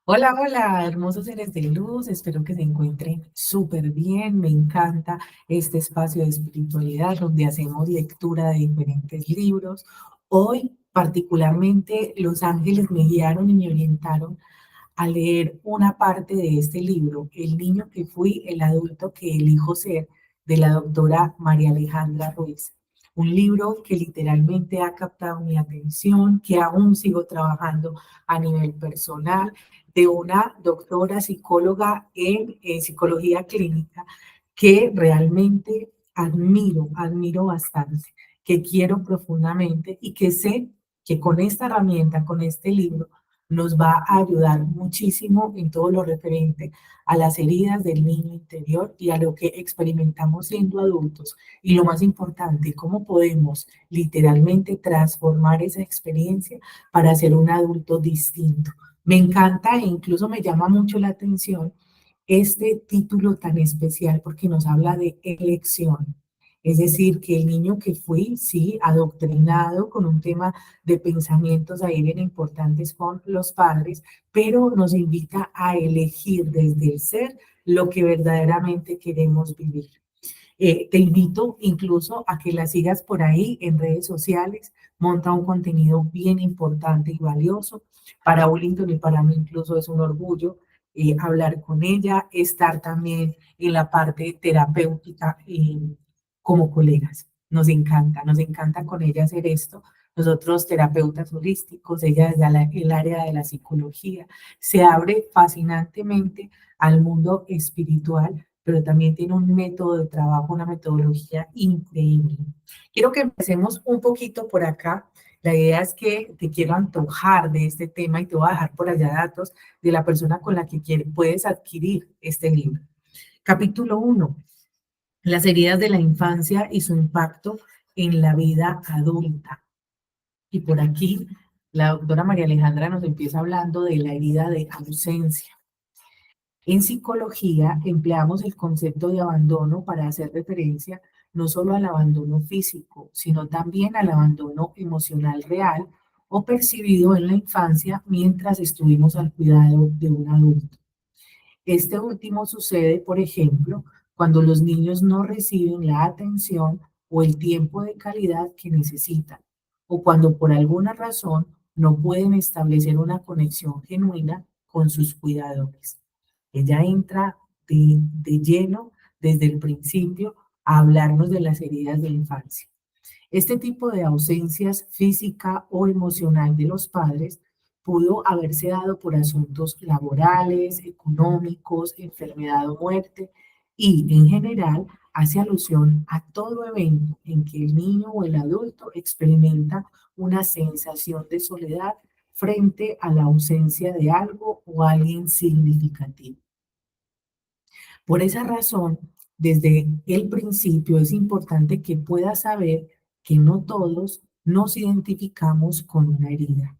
Hola, hola, hermosos seres de luz, espero que se encuentren súper bien. Me encanta este espacio de espiritualidad donde hacemos lectura de diferentes libros. Hoy, particularmente, los ángeles me guiaron y me orientaron a leer una parte de este libro, El niño que fui, el adulto que elijo ser, de la doctora María Alejandra Ruiz. Un libro que literalmente ha captado mi atención, que aún sigo trabajando a nivel personal, de una doctora psicóloga en psicología clínica que realmente admiro bastante, que quiero profundamente y que sé que con esta herramienta, con este libro, nos va a ayudar muchísimo en todo lo referente a las heridas del niño interior y a lo que experimentamos siendo adultos. Y lo más importante, cómo podemos literalmente transformar esa experiencia para ser un adulto distinto. Me encanta e incluso me llama mucho la atención este título tan especial porque nos habla de elección. Es decir, que el niño que fui, sí, adoctrinado con un tema de pensamientos ahí bien importantes con los padres, pero nos invita a elegir desde el ser lo que verdaderamente queremos vivir. Te invito incluso a que la sigas por ahí en redes sociales, monta un contenido bien importante y valioso. Para Wellington y para mí incluso es un orgullo hablar con ella, estar también en la parte terapéutica como colegas. Nos encanta con ella hacer esto. Nosotros, terapeutas holísticos, ella desde el área de la psicología, se abre fascinantemente al mundo espiritual, pero también tiene un método de trabajo, una metodología increíble. Quiero que empecemos un poquito por acá. La idea es que te quiero antojar de este tema y te voy a dejar por allá datos de la persona con la que puedes adquirir este libro. Capítulo 1. Las heridas de la infancia y su impacto en la vida adulta. Y por aquí, la doctora María Alejandra nos empieza hablando de la herida de ausencia. En psicología empleamos el concepto de abandono para hacer referencia no solo al abandono físico, sino también al abandono emocional real o percibido en la infancia mientras estuvimos al cuidado de un adulto. Este último sucede, por ejemplo, cuando los niños no reciben la atención o el tiempo de calidad que necesitan, o cuando por alguna razón no pueden establecer una conexión genuina con sus cuidadores. Ella entra de lleno desde el principio a hablarnos de las heridas de infancia. Este tipo de ausencias física o emocional de los padres pudo haberse dado por asuntos laborales, económicos, enfermedad o muerte, y en general hace alusión a todo evento en que el niño o el adulto experimenta una sensación de soledad frente a la ausencia de algo o alguien significativo. Por esa razón, desde el principio es importante que puedas saber que no todos nos identificamos con una herida.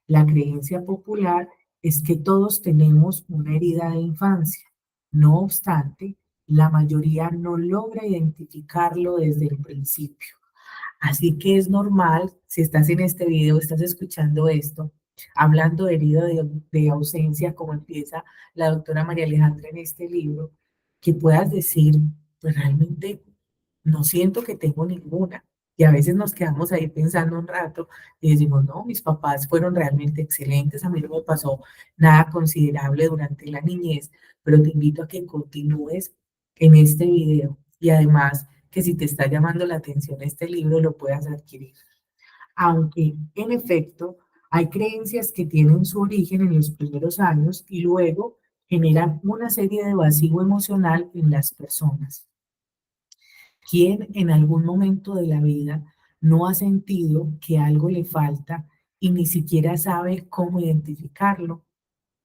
La creencia popular es que todos tenemos una herida de infancia. No obstante, la mayoría no logra identificarlo desde el principio. Así que es normal, si estás en este video, estás escuchando esto, hablando de herida de ausencia, como empieza la doctora María Alejandra en este libro, que puedas decir, pues realmente no siento que tengo ninguna. Y a veces nos quedamos ahí pensando un rato y decimos, no, mis papás fueron realmente excelentes, a mí no me pasó nada considerable durante la niñez, pero te invito a que continúes en este video y además que si te está llamando la atención este libro lo puedas adquirir. Aunque en efecto hay creencias que tienen su origen en los primeros años y luego generan una serie de vacío emocional en las personas. ¿Quién en algún momento de la vida no ha sentido que algo le falta y ni siquiera sabe cómo identificarlo?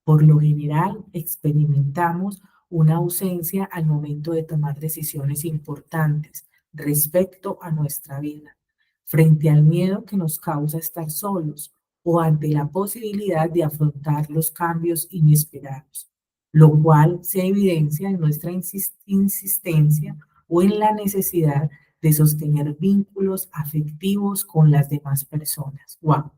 Por lo general, experimentamos una ausencia al momento de tomar decisiones importantes respecto a nuestra vida, frente al miedo que nos causa estar solos o ante la posibilidad de afrontar los cambios inesperados, lo cual se evidencia en nuestra insistencia o en la necesidad de sostener vínculos afectivos con las demás personas. ¡Wow!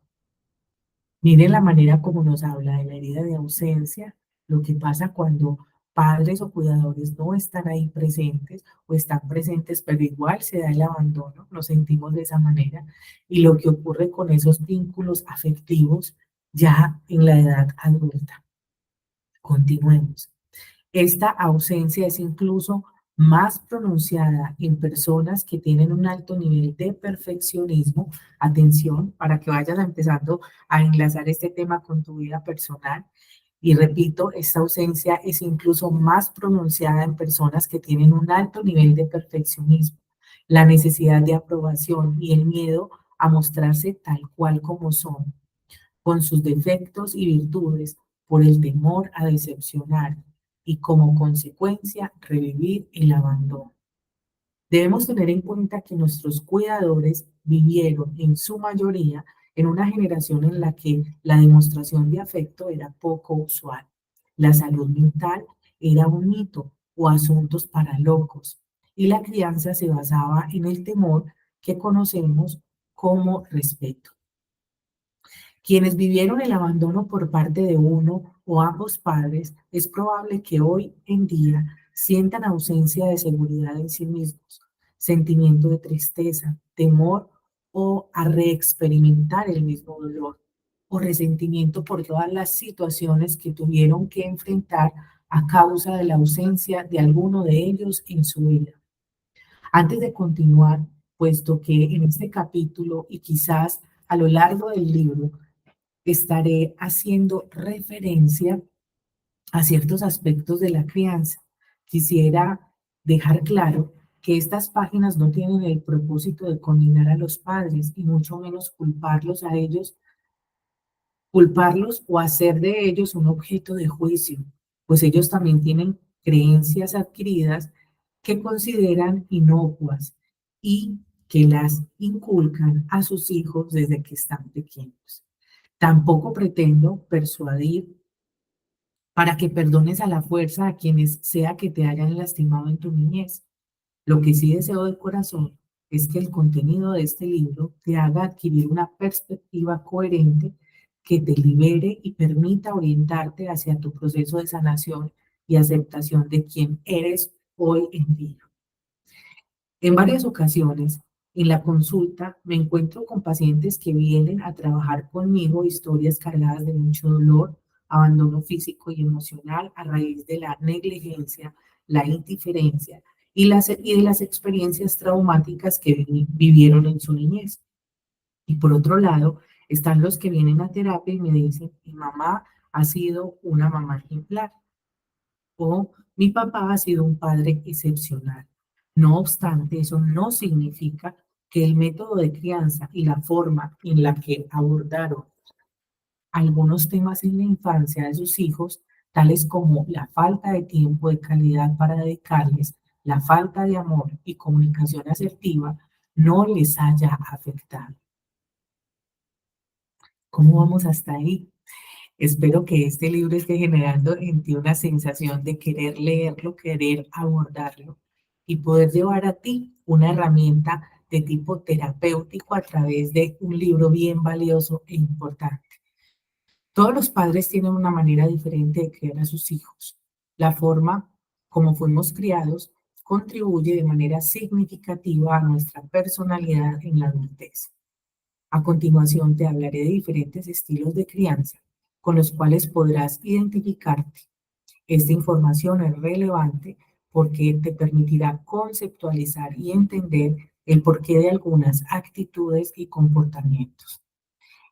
Miren la manera como nos habla de la herida de ausencia, lo que pasa cuando padres o cuidadores no están ahí presentes o están presentes, pero igual se da el abandono, nos sentimos de esa manera, y lo que ocurre con esos vínculos afectivos ya en la edad adulta. Continuemos. Esta ausencia es incluso más pronunciada en personas que tienen un alto nivel de perfeccionismo. Atención, para que vayas empezando a enlazar este tema con tu vida personal. Y repito, esta ausencia es incluso más pronunciada en personas que tienen un alto nivel de perfeccionismo. La necesidad de aprobación y el miedo a mostrarse tal cual como son, con sus defectos y virtudes, por el temor a decepcionar y como consecuencia revivir el abandono. Debemos tener en cuenta que nuestros cuidadores vivieron en su mayoría en una generación en la que la demostración de afecto era poco usual. La salud mental era un mito o asuntos para locos, y la crianza se basaba en el temor que conocemos como respeto. Quienes vivieron el abandono por parte de uno o ambos padres, es probable que hoy en día sientan ausencia de seguridad en sí mismos, sentimiento de tristeza, temor o a reexperimentar el mismo dolor o resentimiento por todas las situaciones que tuvieron que enfrentar a causa de la ausencia de alguno de ellos en su vida. Antes de continuar, puesto que en este capítulo y quizás a lo largo del libro estaré haciendo referencia a ciertos aspectos de la crianza. Quisiera dejar claro que estas páginas no tienen el propósito de condenar a los padres y mucho menos culparlos o hacer de ellos un objeto de juicio, pues ellos también tienen creencias adquiridas que consideran inocuas y que las inculcan a sus hijos desde que están pequeños. Tampoco pretendo persuadir para que perdones a la fuerza a quienes sea que te hayan lastimado en tu niñez. Lo que sí deseo de corazón es que el contenido de este libro te haga adquirir una perspectiva coherente que te libere y permita orientarte hacia tu proceso de sanación y aceptación de quien eres hoy en día. En varias ocasiones, en la consulta, me encuentro con pacientes que vienen a trabajar conmigo historias cargadas de mucho dolor, abandono físico y emocional a raíz de la negligencia, la indiferencia y de las experiencias traumáticas que vivieron en su niñez. Y por otro lado, están los que vienen a terapia y me dicen, mi mamá ha sido una mamá ejemplar o mi papá ha sido un padre excepcional. No obstante, eso no significa que el método de crianza y la forma en la que abordaron algunos temas en la infancia de sus hijos, tales como la falta de tiempo de calidad para dedicarles, la falta de amor y comunicación asertiva, no les haya afectado. ¿Cómo vamos hasta ahí? Espero que este libro esté generando en ti una sensación de querer leerlo, querer abordarlo y poder llevar a ti una herramienta de tipo terapéutico a través de un libro bien valioso e importante. Todos los padres tienen una manera diferente de criar a sus hijos. La forma como fuimos criados contribuye de manera significativa a nuestra personalidad en la adultez. A continuación te hablaré de diferentes estilos de crianza con los cuales podrás identificarte. Esta información es relevante porque te permitirá conceptualizar y entender el porqué de algunas actitudes y comportamientos.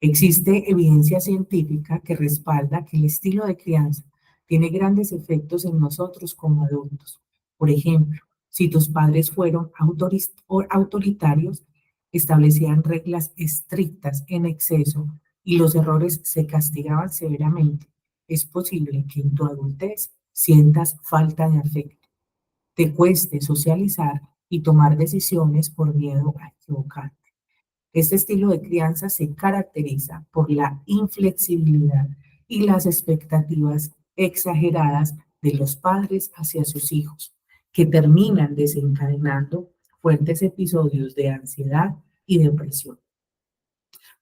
Existe evidencia científica que respalda que el estilo de crianza tiene grandes efectos en nosotros como adultos. Por ejemplo, si tus padres fueron autoritarios, establecían reglas estrictas en exceso y los errores se castigaban severamente, es posible que en tu adultez sientas falta de afecto, te cueste socializar y tomar decisiones por miedo a equivocar. Este estilo de crianza se caracteriza por la inflexibilidad y las expectativas exageradas de los padres hacia sus hijos, que terminan desencadenando fuertes episodios de ansiedad y depresión.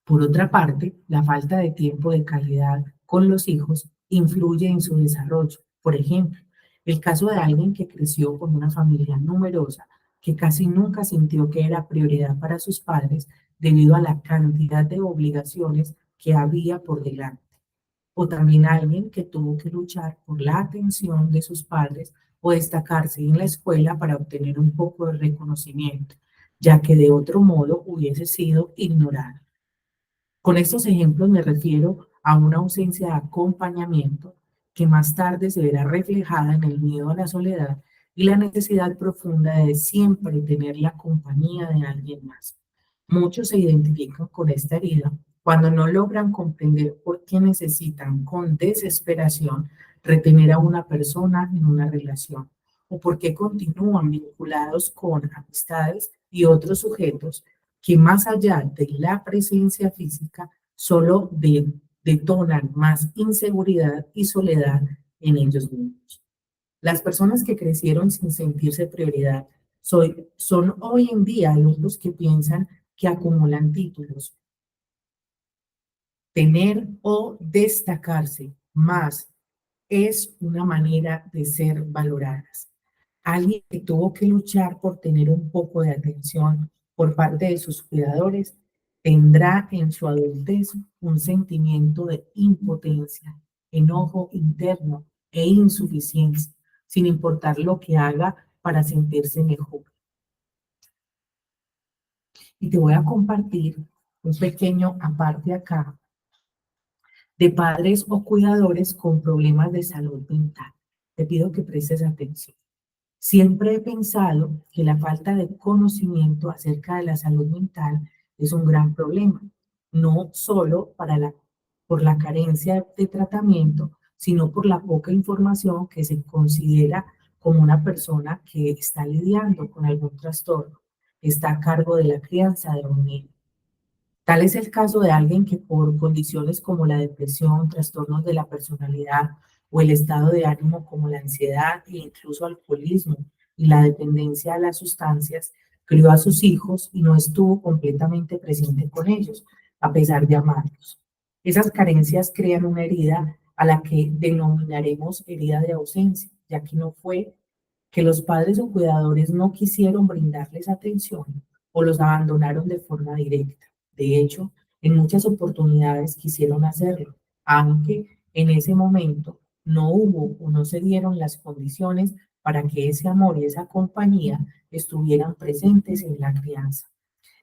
Por otra parte, la falta de tiempo de calidad con los hijos influye en su desarrollo. Por ejemplo, el caso de alguien que creció con una familia numerosa, que casi nunca sintió que era prioridad para sus padres debido a la cantidad de obligaciones que había por delante. O también alguien que tuvo que luchar por la atención de sus padres o destacarse en la escuela para obtener un poco de reconocimiento, ya que de otro modo hubiese sido ignorado. Con estos ejemplos me refiero a una ausencia de acompañamiento que más tarde se verá reflejada en el miedo a la soledad y la necesidad profunda de siempre tener la compañía de alguien más. Muchos se identifican con esta herida cuando no logran comprender por qué necesitan con desesperación retener a una persona en una relación o por qué continúan vinculados con amistades y otros sujetos que más allá de la presencia física, solo detonan más inseguridad y soledad en ellos mismos. Las personas que crecieron sin sentirse prioridad son hoy en día los que piensan que acumulan títulos, tener o destacarse más es una manera de ser valoradas. Alguien que tuvo que luchar por tener un poco de atención por parte de sus cuidadores tendrá en su adultez un sentimiento de impotencia, enojo interno e insuficiencia, sin importar lo que haga para sentirse mejor. Y te voy a compartir un pequeño aparte acá de padres o cuidadores con problemas de salud mental. Te pido que prestes atención. Siempre he pensado que la falta de conocimiento acerca de la salud mental es un gran problema, no solo por la carencia de tratamiento, sino por la poca información que se considera como una persona que está lidiando con algún trastorno, está a cargo de la crianza de un niño. Tal es el caso de alguien que por condiciones como la depresión, trastornos de la personalidad o el estado de ánimo como la ansiedad e incluso alcoholismo y la dependencia a las sustancias, crió a sus hijos y no estuvo completamente presente con ellos, a pesar de amarlos. Esas carencias crean una herida a la que denominaremos herida de ausencia, ya que no fue que los padres o cuidadores no quisieron brindarles atención o los abandonaron de forma directa. De hecho, en muchas oportunidades quisieron hacerlo, aunque en ese momento no hubo o no se dieron las condiciones para que ese amor y esa compañía estuvieran presentes en la crianza.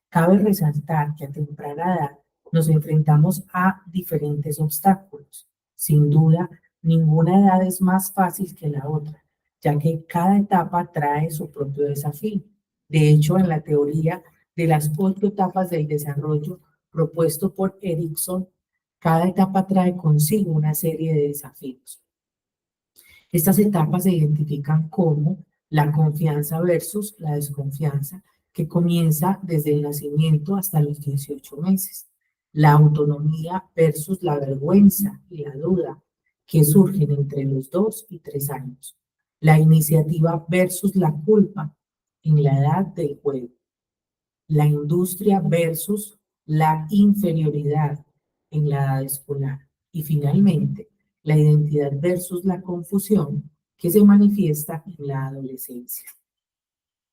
Cabe resaltar que a temprana edad nos enfrentamos a diferentes obstáculos. Sin duda, ninguna edad es más fácil que la otra, ya que cada etapa trae su propio desafío. De hecho, en la teoría de las 8 etapas del desarrollo propuesto por Erickson, cada etapa trae consigo una serie de desafíos. Estas etapas se identifican como la confianza versus la desconfianza, que comienza desde el nacimiento hasta los 18 meses. La autonomía versus la vergüenza y la duda, que surgen entre los 2 y 3 años. La iniciativa versus la culpa en la edad del juego. La industria versus la inferioridad en la edad escolar. Y finalmente, la identidad versus la confusión que se manifiesta en la adolescencia.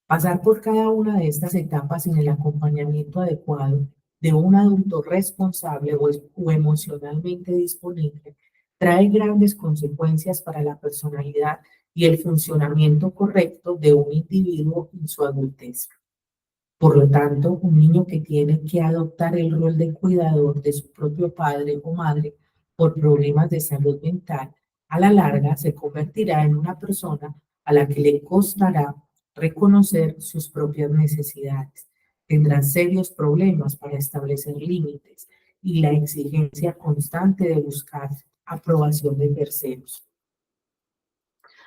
Pasar por cada una de estas etapas sin el acompañamiento adecuado de un adulto responsable o emocionalmente disponible trae grandes consecuencias para la personalidad y el funcionamiento correcto de un individuo en su adultez. Por lo tanto, un niño que tiene que adoptar el rol de cuidador de su propio padre o madre por problemas de salud mental, a la larga se convertirá en una persona a la que le costará reconocer sus propias necesidades. Tendrá serios problemas para establecer límites y la exigencia constante de buscar aprobación de terceros.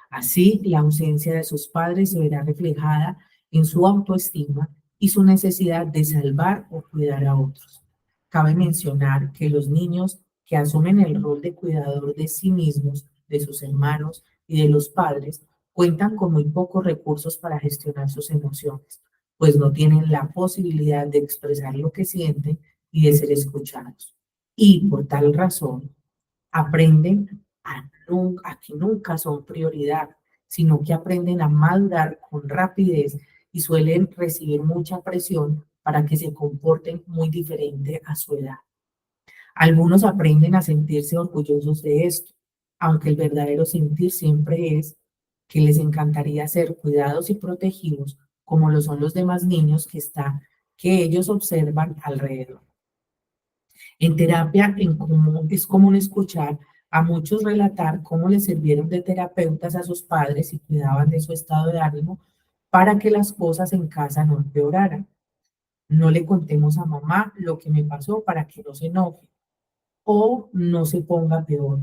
Así, la ausencia de sus padres se verá reflejada en su autoestima y su necesidad de salvar o cuidar a otros. Cabe mencionar que los niños que asumen el rol de cuidador de sí mismos, de sus hermanos y de los padres, cuentan con muy pocos recursos para gestionar sus emociones, pues no tienen la posibilidad de expresar lo que sienten y de ser escuchados. Y por tal razón, aprenden a que nunca son prioridad, sino que aprenden a madurar con rapidez y suelen recibir mucha presión para que se comporten muy diferente a su edad. Algunos aprenden a sentirse orgullosos de esto, aunque el verdadero sentir siempre es que les encantaría ser cuidados y protegidos como lo son los demás niños que ellos observan alrededor. En terapia es común escuchar a muchos relatar cómo les sirvieron de terapeutas a sus padres y cuidaban de su estado de ánimo para que las cosas en casa no empeoraran. No le contemos a mamá lo que me pasó para que no se enoje o no se ponga peor.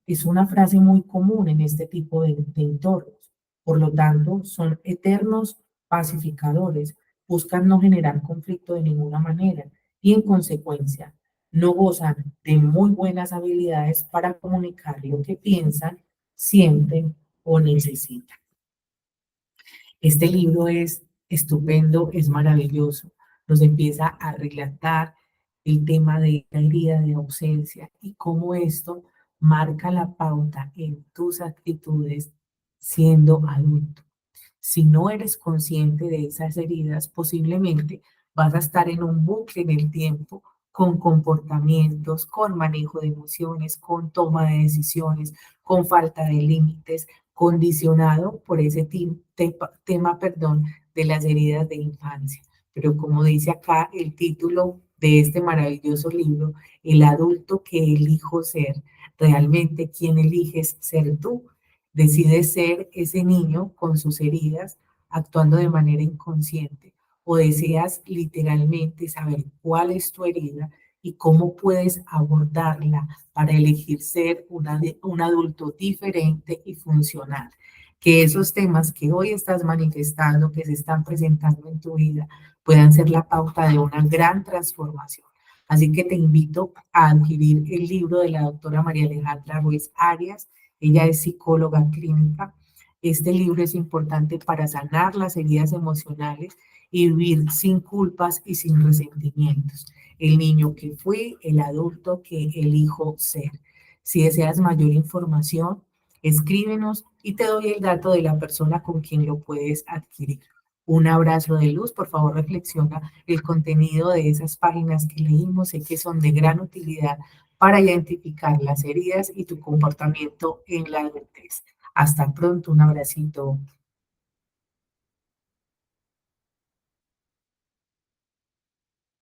Es una frase muy común en este tipo de entornos. Por lo tanto, son eternos pacificadores, buscan no generar conflicto de ninguna manera y en consecuencia no gozan de muy buenas habilidades para comunicar lo que piensan, sienten o necesitan. Este libro es estupendo, es maravilloso. Nos empieza a relatar el tema de la herida de ausencia y cómo esto marca la pauta en tus actitudes siendo adulto. Si no eres consciente de esas heridas, posiblemente vas a estar en un bucle en el tiempo con comportamientos, con manejo de emociones, con toma de decisiones, con falta de límites, condicionado por ese tema, perdón, de las heridas de infancia. Pero como dice acá el título de este maravilloso libro, el adulto que elijo ser, realmente quién eliges ser tú. Decides ser ese niño con sus heridas, actuando de manera inconsciente, o deseas literalmente saber cuál es tu herida y cómo puedes abordarla para elegir ser un adulto diferente y funcional. Que esos temas que hoy estás manifestando, que se están presentando en tu vida, puedan ser la pauta de una gran transformación. Así que te invito a adquirir el libro de la doctora María Alejandra Ruiz Arias. Ella es psicóloga clínica. Este libro es importante para sanar las heridas emocionales y vivir sin culpas y sin resentimientos. El niño que fui, el adulto que elijo ser. Si deseas mayor información, escríbenos y te doy el dato de la persona con quien lo puedes adquirir. Un abrazo de luz, por favor reflexiona el contenido de esas páginas que leímos, sé que son de gran utilidad para identificar las heridas y tu comportamiento en la adultez. Hasta pronto, un abracito.